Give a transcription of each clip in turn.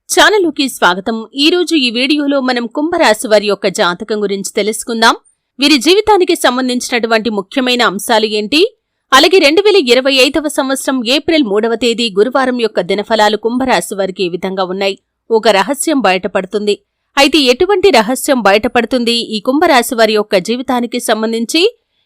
ఛానలుకి స్వాగతం. ఈ రోజు ఈ వీడియోలో మనం కుంభరాశి వారి యొక్క జాతకం గురించి తెలుసుకుందాం. వీరి జీవితానికి సంబంధించినటువంటి ముఖ్యమైన అంశాలు ఏంటి, అలాగే 2025వ సంవత్సరం ఏప్రిల్ 3వ తేదీ గురువారం యొక్క దినఫలాలు కుంభరాశి వారికి ఏ విధంగా ఉన్నాయి. ఒక రహస్యం బయటపడుతుంది. అయితే ఎటువంటి రహస్యం బయటపడుతుంది, ఈ కుంభరాశి వారి యొక్క జీవితానికి సంబంధించి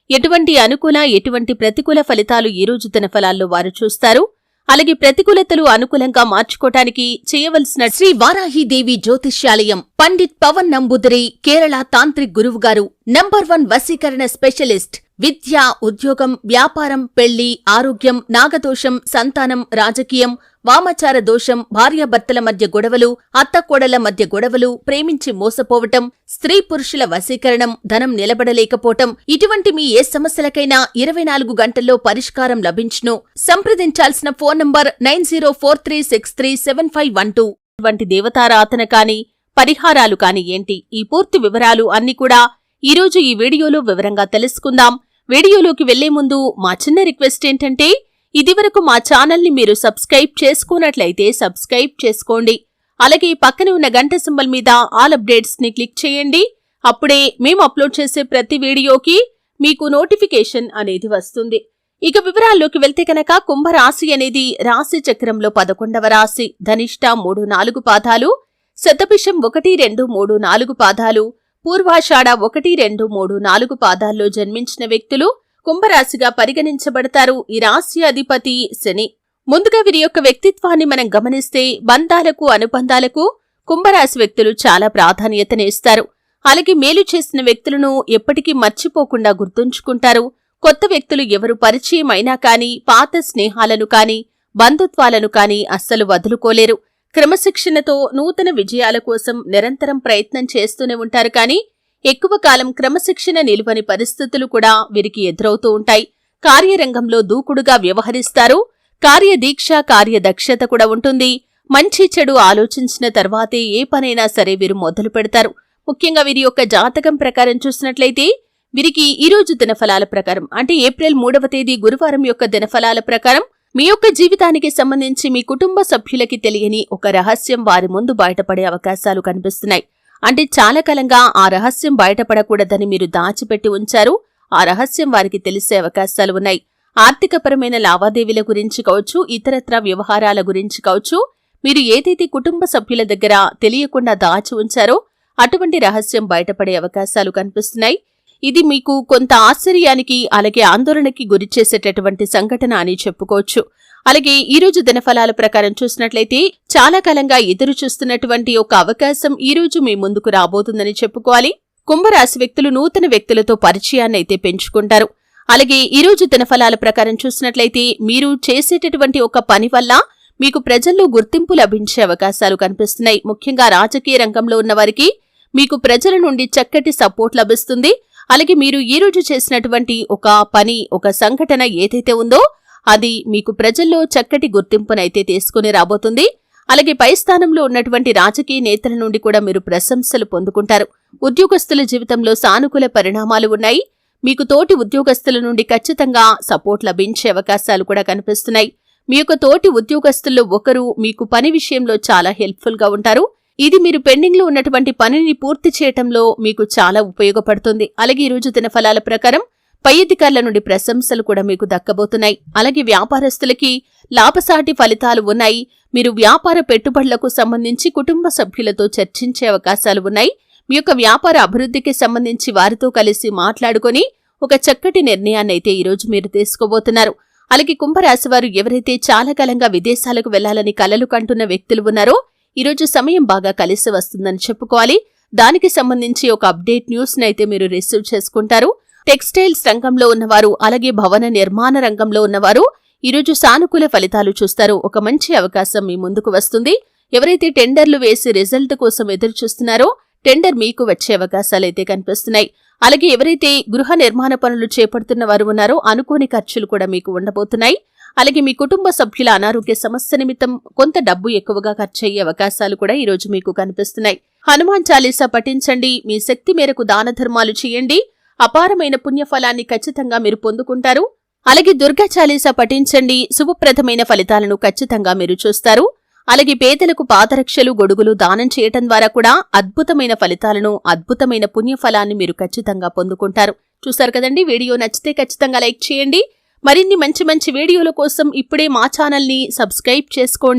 ఎటువంటి అనుకూల ఎటువంటి ప్రతికూల ఫలితాలు ఈ రోజు దినఫలాల్లో వారు చూస్తారు. అలాగే ప్రతికూలతలు అనుకూలంగా మార్చుకోవటానికి చేయవలసిన శ్రీ వారాహిదేవి జ్యోతిష్యాలయం పండిత్ పవన్ నంబూదరి కేరళ తాంత్రిక్ గురువు గారు నంబర్ 1 వశీకరణ స్పెషలిస్ట్. విద్య, ఉద్యోగం, వ్యాపారం, పెళ్లి, ఆరోగ్యం, నాగదోషం, సంతానం, రాజకీయం, వామాచార దోషం, భార్యాభర్తల మధ్య గొడవలు, అత్తకోడల మధ్య గొడవలు, ప్రేమించి మోసపోవటం, స్త్రీ పురుషుల వశీకరణం, ధనం నిలబడలేకపోవటం, ఇటువంటి మీ ఏ సమస్యలకైనా 24 గంటల్లో పరిష్కారం లభించును. సంప్రదించాల్సిన ఫోన్ నంబర్ 9043637512. ఇటువంటి దేవతారాధన కాని పరిహారాలు కాని ఏంటి, ఈ పూర్తి వివరాలు అన్ని కూడా ఈరోజు ఈ వీడియోలో వివరంగా తెలుసుకుందాం. వీడియోలోకి వెళ్లే ముందు మా చిన్న రిక్వెస్ట్ ఏంటంటే, ఇదివరకు మా ఛానల్ని మీరు సబ్స్క్రైబ్ చేసుకున్నట్లయితే సబ్స్క్రైబ్ చేసుకోండి. అలాగే పక్కనే ఉన్న గంట సింబల్ మీద ఆల్ అప్డేట్స్ ని క్లిక్ చేయండి. అప్పుడే మేము అప్లోడ్ చేసే ప్రతి వీడియోకి మీకు నోటిఫికేషన్ అనేది వస్తుంది. ఇక వివరాల్లోకి వెళ్తే కనుక, కుంభరాశి అనేది రాశి చక్రంలో 11వ రాశి. ధనిష్ట 3-4 పాదాలు, శతభిషం 1-2-3-4 పాదాలు, పూర్వాషాఢ 1-2-3-4 పాదాల్లో జన్మించిన వ్యక్తులు కుంభరాశిగా పరిగణించబడతారు. ఈ రాశి అధిపతి శని. ముందుగా వీరి యొక్క వ్యక్తిత్వాన్ని మనం గమనిస్తే, బంధాలకు అనుబంధాలకు కుంభరాశి వ్యక్తులు చాలా ప్రాధాన్యతని ఇస్తారు. అలాగే మేలు చేసిన వ్యక్తులను ఎప్పటికీ మర్చిపోకుండా గుర్తుంచుకుంటారు. కొత్త వ్యక్తులు ఎవరు పరిచయం అయినా కానీ పాత స్నేహాలను కానీ బంధుత్వాలను కానీ అస్సలు వదులుకోలేరు. క్రమశిక్షణతో నూతన విజయాల కోసం నిరంతరం ప్రయత్నం చేస్తూనే ఉంటారు. కానీ ఎక్కువ కాలం క్రమశిక్షణ నిలువని పరిస్థితులు కూడా వీరికి ఎదురవుతూ ఉంటాయి. కార్యరంగంలో దూకుడుగా వ్యవహరిస్తారు. కార్యదీక్ష, కార్యదక్షత కూడా ఉంటుంది. మంచి చెడు ఆలోచించిన తర్వాతే ఏ పనైనా సరే వీరు మొదలు పెడతారు. ముఖ్యంగా వీరి యొక్క జాతకం ప్రకారం చూసినట్లయితే, వీరికి ఈ రోజు దినఫలాల ప్రకారం అంటే ఏప్రిల్ 3వ తేదీ గురువారం యొక్క దినఫలాల ప్రకారం మీ యొక్క జీవితానికి సంబంధించి మీ కుటుంబ సభ్యులకి తెలియని ఒక రహస్యం వారి ముందు బయటపడే అవకాశాలు కనిపిస్తున్నాయి. అంటే చాలా కాలంగా ఆ రహస్యం బయటపడకూడదని మీరు దాచిపెట్టి ఉంచారు. ఆ రహస్యం వారికి తెలిసే అవకాశాలు ఉన్నాయి. ఆర్థికపరమైన లావాదేవీల గురించి కావచ్చు, ఇతరత్ర వ్యవహారాల గురించి కావచ్చు, మీరు ఏదైతే కుటుంబ సభ్యుల దగ్గర తెలియకుండా దాచి ఉంచారో అటువంటి రహస్యం బయటపడే అవకాశాలు కనిపిస్తున్నాయి. ఇది మీకు కొంత ఆశ్చర్యానికి అలాగే ఆందోళనకి గురి చేసేటటువంటి సంఘటన అని చెప్పుకోవచ్చు. అలాగే ఈ రోజు దినఫలాల ప్రకారం చూసినట్లయితే, చాలా కాలంగా ఎదురు చూస్తున్నటువంటి ఒక అవకాశం ఈ రోజు మీ ముందుకు రాబోతుందని చెప్పుకోవాలి. కుంభరాశి వ్యక్తులు నూతన వ్యక్తులతో పరిచయాన్ని అయితే పెంచుకుంటారు. అలాగే ఈ రోజు దినఫలాల ప్రకారం చూసినట్లయితే, మీరు చేసేటటువంటి ఒక పని వల్ల మీకు ప్రజల్లో గుర్తింపు లభించే అవకాశాలు కనిపిస్తున్నాయి. ముఖ్యంగా రాజకీయ రంగంలో ఉన్న వారికి మీకు ప్రజల నుండి చక్కటి సపోర్ట్ లభిస్తుంది. అలాగే మీరు ఈ రోజు చేసినటువంటి ఒక పని, ఒక సంఘటన ఏదైతే ఉందో అది మీకు ప్రజల్లో చక్కటి గుర్తింపునైతే తీసుకుని రాబోతుంది. అలాగే పై స్థానంలో ఉన్నటువంటి రాజకీయ నేతల నుండి కూడా మీరు ప్రశంసలు పొందుకుంటారు. ఉద్యోగస్తుల జీవితంలో సానుకూల పరిణామాలు ఉన్నాయి. మీకు తోటి ఉద్యోగస్తుల నుండి ఖచ్చితంగా సపోర్ట్ లభించే అవకాశాలు కూడా కనిపిస్తున్నాయి. మీ యొక్క తోటి ఉద్యోగస్తుల్లో ఒకరు మీకు పని విషయంలో చాలా హెల్ప్ఫుల్ గా ఉంటారు. ఇది మీరు పెండింగ్ లో ఉన్నటువంటి పనిని పూర్తి చేయటంలో మీకు చాలా ఉపయోగపడుతుంది. అలాగే ఈ రోజు దినఫలాల ప్రకారం పై అధికారుల నుండి ప్రశంసలు కూడా మీకు దక్కబోతున్నాయి. అలాగే వ్యాపారస్తులకి లాభసాటి ఫలితాలు ఉన్నాయి. మీరు వ్యాపార పెట్టుబడులకు సంబంధించి కుటుంబ సభ్యులతో చర్చించే అవకాశాలు ఉన్నాయి. మీ యొక్క వ్యాపార అభివృద్ధికి సంబంధించి వారితో కలిసి మాట్లాడుకొని ఒక చక్కటి నిర్ణయాన్ని అయితే ఈరోజు మీరు తీసుకోబోతున్నారు. అలాగే కుంభరాశి వారు ఎవరైతే చాలా కాలంగా విదేశాలకు వెళ్లాలని కలలు కంటున్న వ్యక్తులు ఉన్నారో ఈరోజు సమయం బాగా కలిసి వస్తుందని చెప్పుకోవాలి. దానికి సంబంధించి ఒక అప్డేట్ న్యూస్ నైతే మీరు రిసీవ్ చేసుకుంటారు. టెక్స్టైల్స్ రంగంలో ఉన్నవారు, అలాగే భవన నిర్మాణ రంగంలో ఉన్నవారు ఈరోజు సానుకూల ఫలితాలు చూస్తారు. ఒక మంచి అవకాశం మీ ముందుకు వస్తుంది. ఎవరైతే టెండర్లు వేసి రిజల్ట్ కోసం ఎదురు చూస్తున్నారో టెండర్ మీకు వచ్చే అవకాశాలైతే కనిపిస్తున్నాయి. అలాగే ఎవరైతే గృహ నిర్మాణ పనులు చేపడుతున్న వారు ఉన్నారో అనుకోని ఖర్చులు కూడా మీకు ఉండబోతున్నాయి. అలాగే మీ కుటుంబ సభ్యుల అనారోగ్య సమస్య నిమిత్తం కొంత డబ్బు ఎక్కువగా ఖర్చయ్యే అవకాశాలు కూడా ఈరోజు మీకు కనిపిస్తున్నాయి. హనుమాన్ చాలీసా పఠించండి. మీ శక్తి మేరకు దాన ధర్మాలు చేయండి. అపారమైన పుణ్యఫలాన్ని ఖచ్చితంగా మీరు పొందుకుంటారు. అలాగే దుర్గా చాలీసా పఠించండి. శుభప్రదమైన ఫలితాలను ఖచ్చితంగా మీరు చూస్తారు. అలాగే పేదలకు పాదరక్షలు గొడుగులు దానం చేయటం ద్వారా కూడా అద్భుతమైన ఫలితాలను అద్భుతమైన పుణ్యఫలాన్ని మీరు ఖచ్చితంగా పొందుకుంటారు. చూసారు కదండి, వీడియో నచ్చితే ఖచ్చితంగా లైక్ చేయండి. మరిన్ని మంచి మంచి వీడియోల కోసం ఇప్పుడే మా ఛానల్ని సబ్స్క్రైబ్ చేసుకోండి.